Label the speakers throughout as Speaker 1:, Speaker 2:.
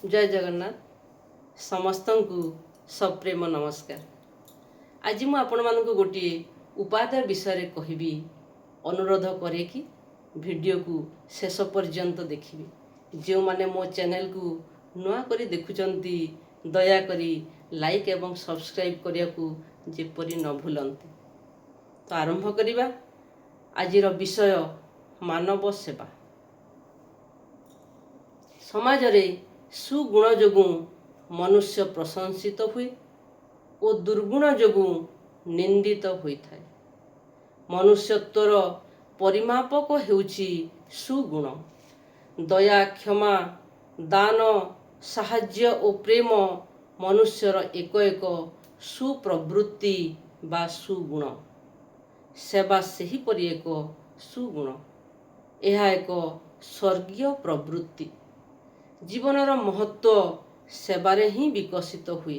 Speaker 1: जय जगन्नाथ समस्त को सप्रेम नमस्कार। आज मु आपण मानक गोटे उपादेय विषय कहबी अनुरोध करे कि वीडियो को शेष पर्यंत देखिए। जो माने मो चैनल को नुआ करी देखुचंती दया करी लाइक एवं सब्सक्राइब करिया को जेपरि न भूलंती। तो आरंभ करिबा। आजिर विषय मानव सेवा। समाज रे सुगुण जोगु मनुष्य प्रशंसित हुए और दुर्गुण जोगु निंदित होइथाय। मनुष्यत्वर परिमापक हेउछि सुगुण। दया, क्षमा, दान, साहाय्य और प्रेम मनुष्यर एक एक सुप्रवृत्ति बा सुगुण। सेवा सही परि एक सुगुण। यह एक स्वर्गीय प्रवृत्ति। जीवनर महत्व सेवारे ही विकसित हुए।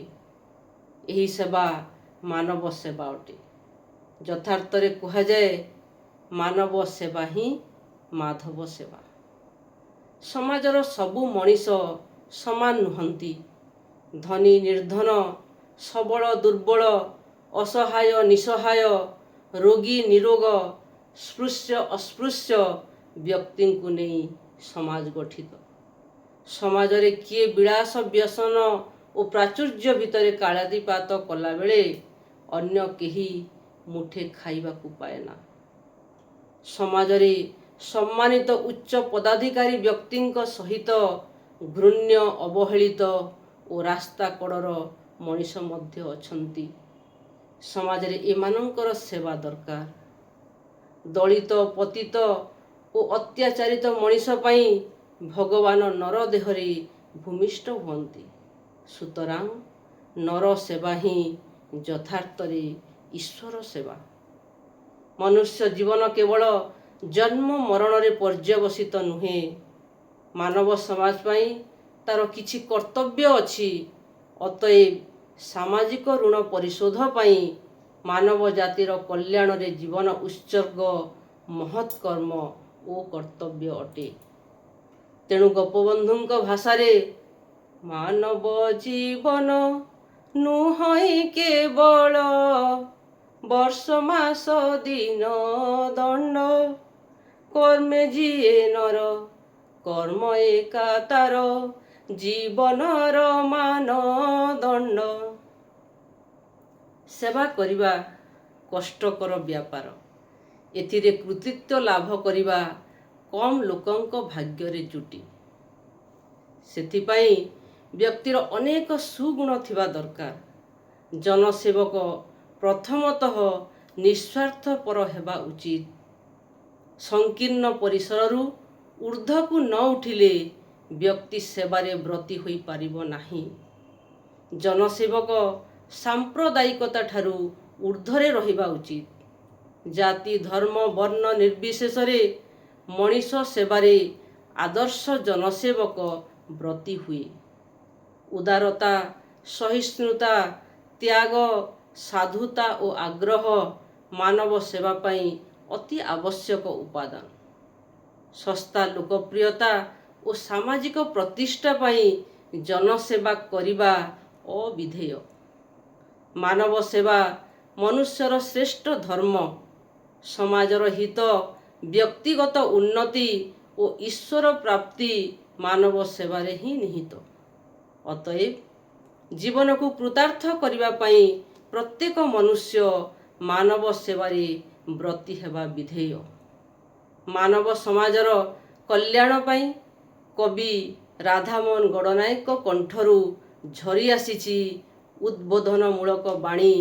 Speaker 1: यही सेवा मानव सेवा अटे। यथार्थरे कहा जाए मानव सेवा ही माधव सेवा। समाजर सबु मनीष समान नुहंती। धनी निर्धन, सबल दुर्बल, असहाय निसहाय, रोगी निरोग, स्पृश्य अस्पृश्य व्यक्ति को नहीं समाज गठित। समाज रे किए विलास व्यसन और प्राचुर्य भितर कालादिपात कला बेले अन्य केही मुठे खाइबा को पाए ना। समाज रे सम्मानित उच्च पदाधिकारी व्यक्ति सहित घृण्य अवहेलित और रास्ता कड़र मनीष मध्य अछंती। समाज रे एमानंकर सेवा दरकार। दलित पतित और अत्याचारित मनीष पई भगवान नर देहरे भूमिष्ठ हुअन्ति। सुतरां नर सेवा ही यथार्थरे ईश्वर सेवा। मनुष्य जीवन केवल जन्म मरण रे पर्यवसित नुहे। मानव समाज पई तार किछि कर्तव्य अछि। अतएव सामाजिक ऋण परिशोध पई मानव जातिर कल्याण रे जीवन उत्सर्ग महत् कर्म ओ कर्तव्य अटे। तेणु गोपबंधु भाषा रे मानव जीवन नुहई केवल वर्ष मास दिन दंड कर्मे जिए नर कर्म एका तार जीवनर मानदंड। सेवा करिबा कष्टकर व्यापार। एथिरे कृतित्व लाभ करिबा कम लोकंक भाग्य रे जुटी। सेथिपाई व्यक्तिर अनेक सुगुण थिबा दरकार। जनसेवक प्रथमतः निस्वार्थपर हेबा उचित। संकीर्ण परिसररू ऊर्ध्वकु न उठिले व्यक्ति सेवारे ब्रती होई पारिबो नाही। जनसेवक सांप्रदायिकता ठारू ऊर्ध्वरे रहिबा उचित। जाति धर्म वर्ण निर्विशेषरे मनीष सेवारे आदर्श जनसेवक ब्रती हुए। उदारता, सहिष्णुता, त्याग, साधुता और आग्रह मानव सेवा पई अति आवश्यक उपादान। सस्ता लोकप्रियता और सामाजिक प्रतिष्ठा पई जनसेवा करिबा अविधेय। मानव सेवा मनुष्यर श्रेष्ठ धर्म। समाजर हित, व्यक्तिगत उन्नति और ईश्वर प्राप्ति मानव सेवारे ही निहित। अतएव जीवन को कृतार्थ करिबा पई प्रत्येक मनुष्य मानव सेवारे ब्रती हेबा विधेय। मानव समाजर कल्याण पई कवि राधामोहन गणनायक कंठरू झरी आसीछि उद्बोधनमूलक बाणी।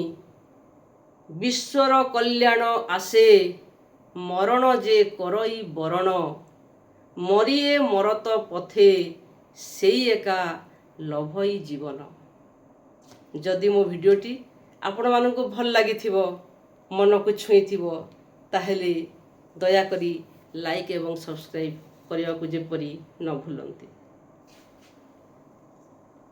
Speaker 1: विश्वर कल्याण आसे मरण जे करई बरण मरिए मरत पथे सेई एका लभई जीवन। जदि मो भिडियोटी आपण मानकु भल लागिथिबो मन को छुईथिबो ताहेले दया करी लाइक एवं सब्सक्राइब करिया को जेपरि न भूलंती।